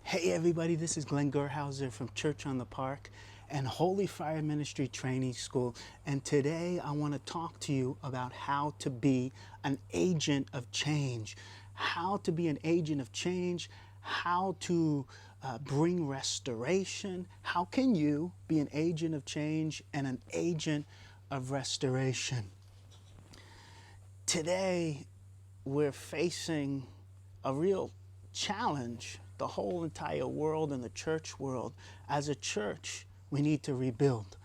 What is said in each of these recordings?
Hey everybody, this is Glenn Gerhauser from Church on the Park and Holy Fire Ministry Training School. And today I want to talk to you about how to be an agent of change. How to be an agent of change, how to bring restoration. How can you be an agent of change and an agent of restoration? Today we're facing a real challenge, the whole entire world and the church world. As a church, we need to rebuild.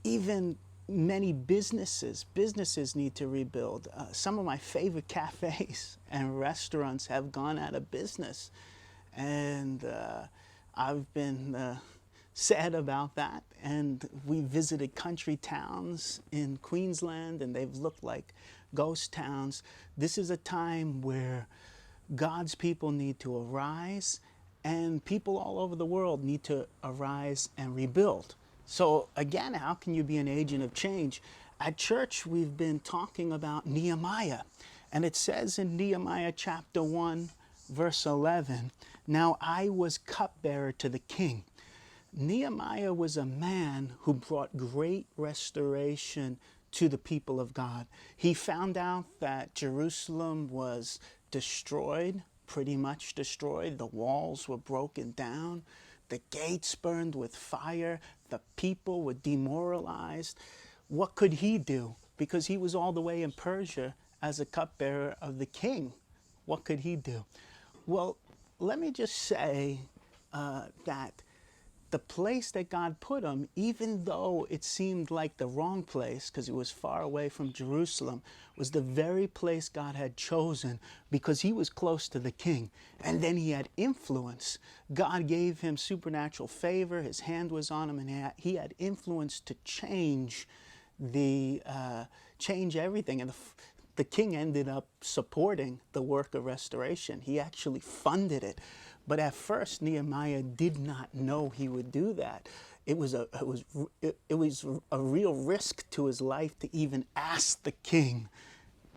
Even many businesses need to rebuild. Some of my favorite cafes and restaurants have gone out of business. And I've been sad about that. And we visited country towns in Queensland and they've looked like ghost towns. This is a time where God's people need to arise, and people all over the world need to arise and rebuild. So again, how can you be an agent of change? At church, we've been talking about Nehemiah, and it says in Nehemiah chapter 1, verse 11, "Now I was cupbearer to the king." Nehemiah was a man who brought great restoration to the people of God. He found out that Jerusalem was destroyed, pretty much destroyed. The walls were broken down. The gates burned with fire. The people were demoralized. What could he do? Because he was all the way in Persia as a cupbearer of the king. What could he do? Well, let me just say that the place that God put him, even though it seemed like the wrong place because it was far away from Jerusalem, was the very place God had chosen because he was close to the king. And then he had influence. God gave him supernatural favor. His hand was on him, and he had influence to change change everything. And the king ended up supporting the work of restoration. He actually funded it. But at first, Nehemiah did not know he would do that. It was a real risk to his life to even ask the king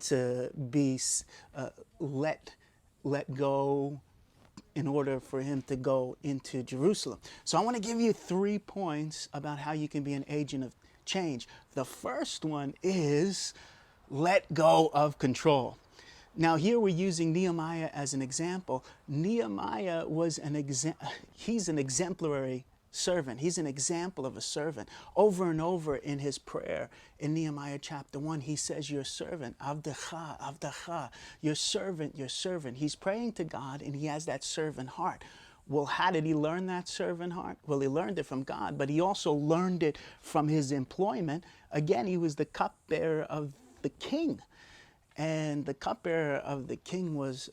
to be let go in order for him to go into Jerusalem. So I want to give you 3 points about how you can be an agent of change. The first one is let go of control. Now here we're using Nehemiah as an example. Nehemiah was he's an exemplary servant. He's an example of a servant. Over and over in his prayer in Nehemiah chapter 1, he says, "Your servant, Avdecha, Avdecha, your servant, your servant." He's praying to God and he has that servant heart. Well, how did he learn that servant heart? Well, he learned it from God, but he also learned it from his employment. Again, he was the cupbearer of the king. And the cupbearer of the king was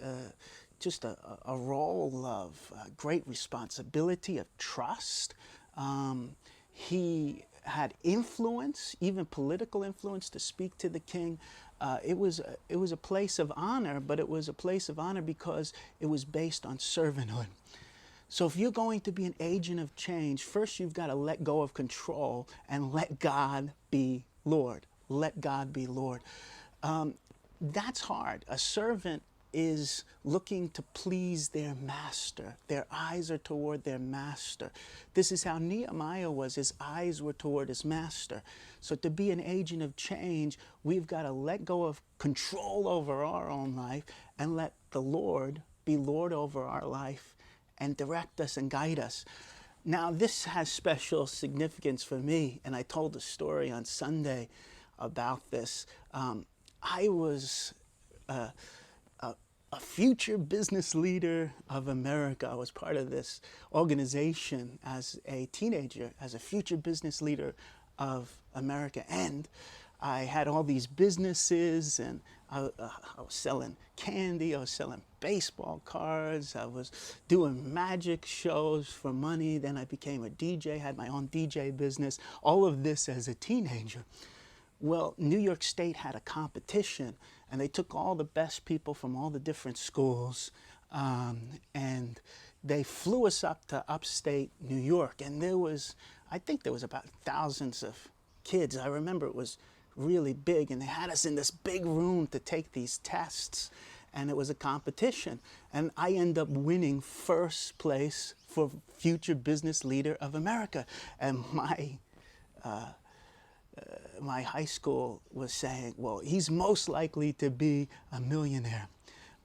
just a role of great responsibility, of trust. He had influence, even political influence, to speak to the king. It was a place of honor, but it was a place of honor because it was based on servanthood. So if you're going to be an agent of change, first you've got to let go of control and let God be Lord. Let God be Lord. That's hard. A servant is looking to please their master. Their eyes are toward their master. This is how Nehemiah was. His eyes were toward his master. So to be an agent of change, we've got to let go of control over our own life and let the Lord be Lord over our life and direct us and guide us. Now, this has special significance for me, and I told a story on Sunday about this. I was a future business leader of America. I was part of this organization as a teenager, as a future business leader of America. And I had all these businesses, and I was selling candy, I was selling baseball cards, I was doing magic shows for money. Then I became a DJ, had my own DJ business, all of this as a teenager. Well, New York State had a competition, and they took all the best people from all the different schools, and they flew us up to upstate New York. And I think there was about thousands of kids. I remember it was really big, and they had us in this big room to take these tests. and it was a competition. And I end up winning first place for Future Business Leader of America. And my high school was saying, well, he's most likely to be a millionaire.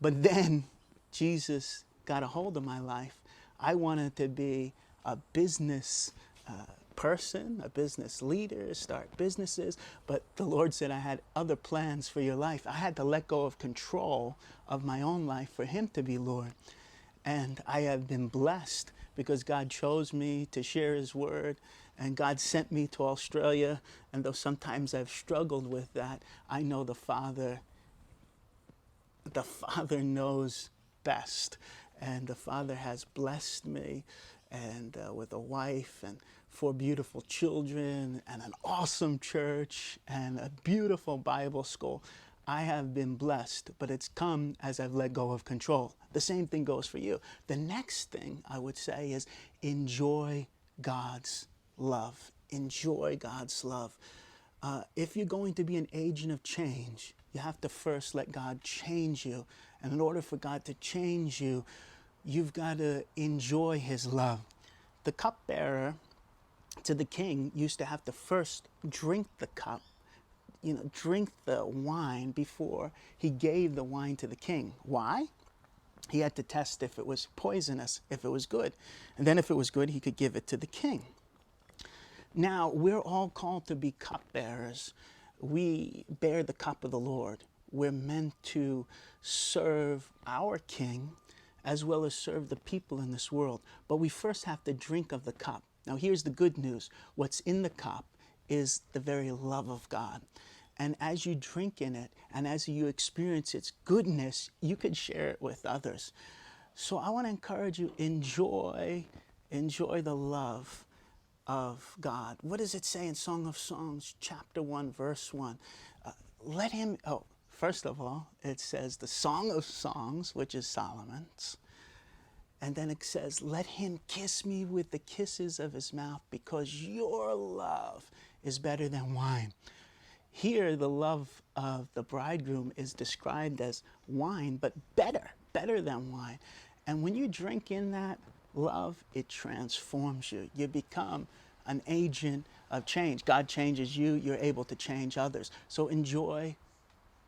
But then Jesus got a hold of my life. I wanted to be a business person, a business leader, start businesses, but the Lord said I had other plans for your life. I had to let go of control of my own life for Him to be Lord. And I have been blessed because God chose me to share His word, and God sent me to Australia. And though sometimes I've struggled with that, I know the Father knows best. And the Father has blessed me and with a wife and 4 beautiful children and an awesome church and a beautiful Bible school. I have been blessed, but it's come as I've let go of control. The same thing goes for you. The next thing I would say is enjoy God's love. Enjoy God's love. If you're going to be an agent of change, you have to first let God change you. And in order for God to change you, you've got to enjoy His love. The cupbearer to the king used to have to first drink the cup, drink the wine before he gave the wine to the king. Why? He had to test if it was poisonous, if it was good. And then if it was good, he could give it to the king. Now, we're all called to be cupbearers. We bear the cup of the Lord. We're meant to serve our King as well as serve the people in this world. But we first have to drink of the cup. Now, here's the good news. What's in the cup is the very love of God. And as you drink in it and as you experience its goodness, you could share it with others. So I want to encourage you, enjoy the love of God. What does it say in Song of Songs, chapter 1, verse 1? First of all, it says the Song of Songs, which is Solomon's. And then it says, let him kiss me with the kisses of his mouth, because your love is better than wine. Here, the love of the bridegroom is described as wine, but better than wine. And when you drink in that love, it transforms you. You become an agent of change. God changes you, you're able to change others. So enjoy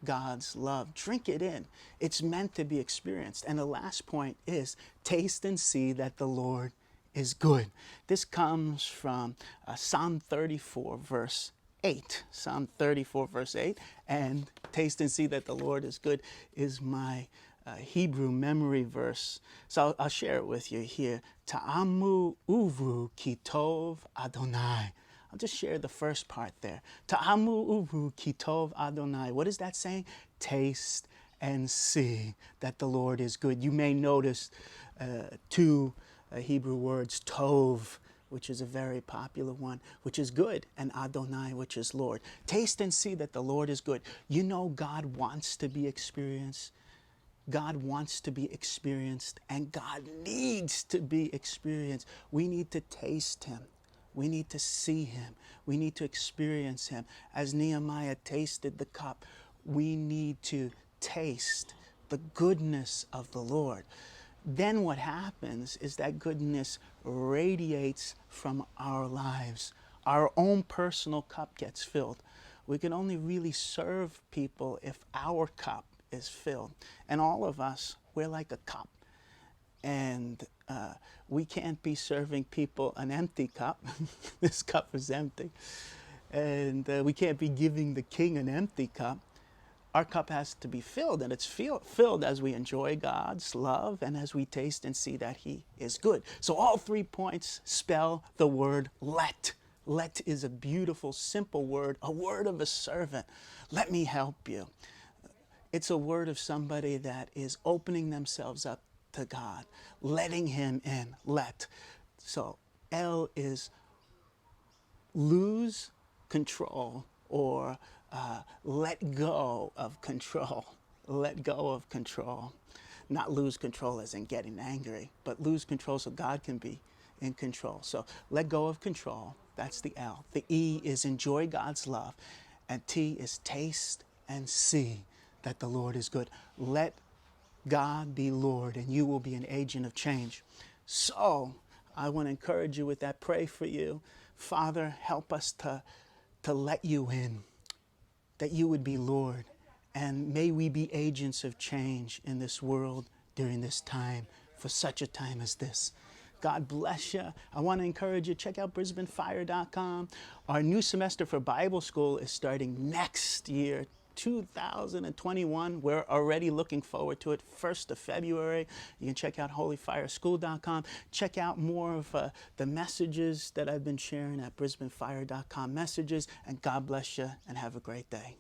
God's love. Drink it in. It's meant to be experienced. And the last point is taste and see that the Lord is good. This comes from Psalm 34, verse 8. Psalm 34, verse 8. And taste and see that the Lord is good is my Hebrew memory verse. So I'll share it with you here. Ta'amu uvu kitov Adonai. I'll just share the first part there. Ta'amu uvu kitov Adonai. What is that saying? Taste and see that the Lord is good. You may notice 2 Hebrew words, tov, which is a very popular one, which is good, and Adonai, which is Lord. Taste and see that the Lord is good. You know God wants to be experienced. God wants to be experienced, and God needs to be experienced. We need to taste Him. We need to see Him. We need to experience Him. As Nehemiah tasted the cup, we need to taste the goodness of the Lord. Then what happens is that goodness radiates from our lives. Our own personal cup gets filled. We can only really serve people if our cup is filled. And all of us, we're like a cup. And we can't be serving people an empty cup. This cup is empty. And we can't be giving the King an empty cup. Our cup has to be filled, and it's filled as we enjoy God's love and as we taste and see that He is good. So all 3 points spell the word let. Let is a beautiful, simple word, a word of a servant. Let me help you. It's a word of somebody that is opening themselves up to God, letting Him in. Let. So L is lose control, or let go of control. Let go of control. Not lose control as in getting angry, but lose control so God can be in control. So let go of control. That's the L. The E is enjoy God's love. And T is taste and see that the Lord is good. Let God be Lord, and you will be an agent of change. So I want to encourage you with that. Pray for you. Father, help us to let you in, that you would be Lord. And may we be agents of change in this world during this time, for such a time as this. God bless you. I want to encourage you, check out BrisbaneFire.com. Our new semester for Bible school is starting next year, 2021. We're already looking forward to it, 1st of February. You can check out holyfireschool.com. Check out more of the messages that I've been sharing at BrisbaneFire.com messages. And God bless you and have a great day.